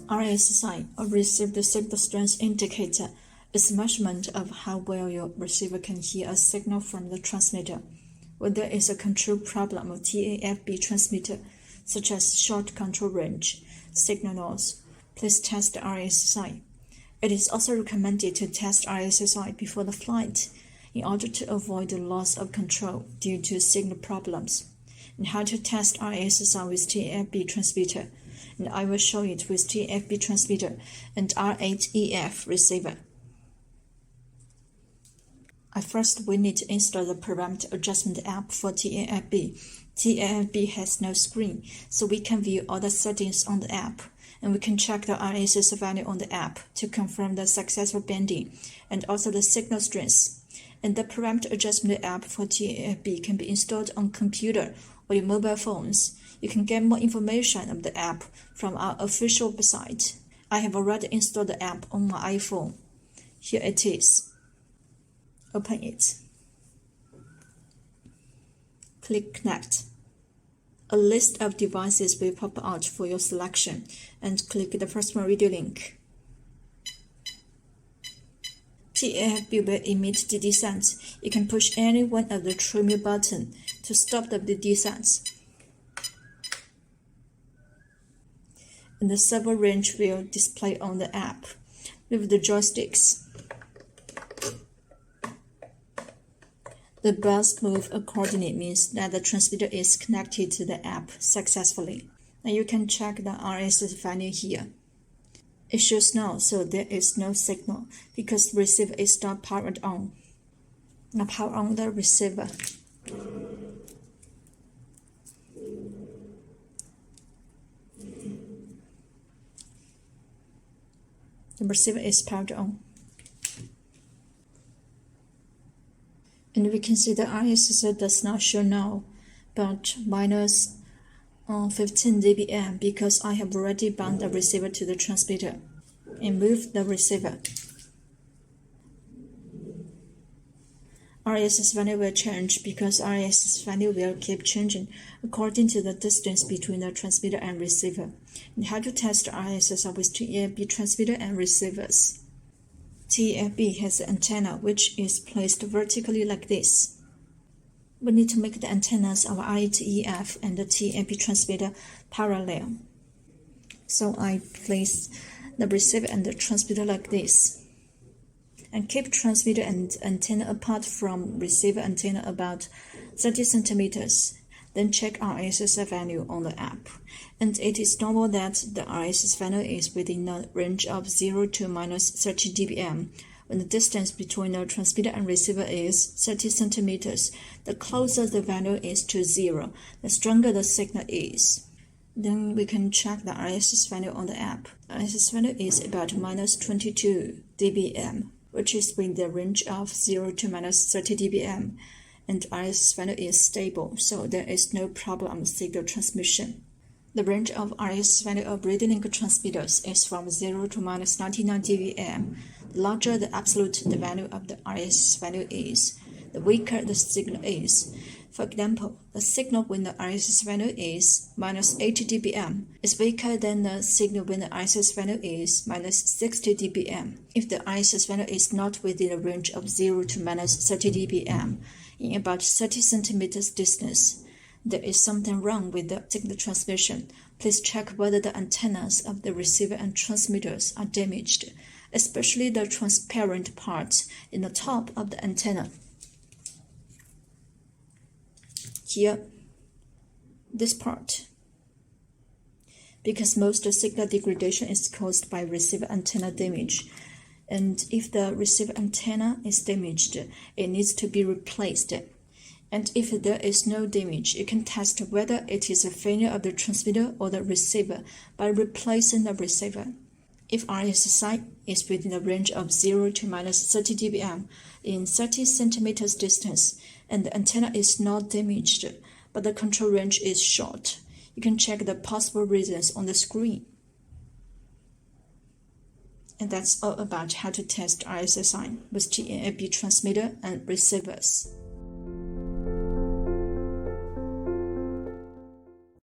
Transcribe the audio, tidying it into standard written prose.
RSSI, or Received Signal Strength Indicator, is a measurement of how well your receiver can hear a signal from the transmitter. When there is a control problem of T8FB transmitter, such as short control range, signal loss, please test the RSSI. It is also recommended to test RSSI before the flight in order to avoid the loss of control due to signal problems. And how to test RSSI with T8FB transmitter, and I will show it with T8FB transmitter and R8EF receiver. First, we need to install the parameter adjustment app for T8FB. T8FB has no screen, so we can view all the settings on the app, and we can check the RSS value on the app to confirm the successful bending and also the signal strength. And the parameter adjustment app for T8FB can be installed on computer or your mobile phones. You can get more information of the app from our official website. I have already installed the app on my iPhone. Here it is. Open it. Click Connect. A list of devices will pop out for your selection, and click the first one, RadioLink. T8FB will emit the descent. You can push any one of the trim button to stop the descent. And the servo range will display on the app with the joysticks. The bells move accordingly means that the transmitter is connected to the app successfully. And you can check the RSS value here. It shows no, so there is no signal because the receiver is not powered on. Now power on the receiver. The receiver is powered on. And we can see the RSS does not show now, but minus 15 dBm because I have already bound the receiver to the transmitter and moved the receiver. RSS value will change because RSS value will keep changing according to the distance between the transmitter and receiver. And how to test RSS with T8FB transmitter and receivers. T8FB has an antenna which is placed vertically like this. We need to make the antennas of R8EF and the T8FB transmitter parallel. So I place the receiver and the transmitter like this. And keep transmitter and antenna apart from receiver antenna about 30 centimeters. Then check RSS value on the app. And it is normal that the RSS value is within the range of 0 to minus 30 dBm. When the distance between the transmitter and receiver is 30 centimeters, the closer the value is to 0, the stronger the signal is. Then we can check the RSS value on the app. RSS value is about minus 22 dBm, which is within the range of 0 to minus 30 dBm. And RSS value is stable, so there is no problem with signal transmission. The range of RSS value of RadioLink transmitters is from 0 to minus 99 dBm. The larger the absolute the value of the RSS value is, the weaker the signal is. For example, the signal when the RSS value is minus 80 dBm is weaker than the signal when the RSS value is minus 60 dBm. If the RSS value is not within the range of 0 to minus 30 dBm, in about 30 centimeters distance, there is something wrong with the signal transmission. Please check whether the antennas of the receiver and transmitters are damaged, especially the transparent parts in the top of the antenna. Here, this part. Because most signal degradation is caused by receiver antenna damage. And if the receiver antenna is damaged, it needs to be replaced. And if there is no damage, you can test whether it is a failure of the transmitter or the receiver by replacing the receiver. If RSSI is within the range of 0 to minus 30 dBm in 30 centimeters distance, and the antenna is not damaged, but the control range is short, you can check the possible reasons on the screen. And that's all about how to test RSSI with T8FB transmitter and receivers.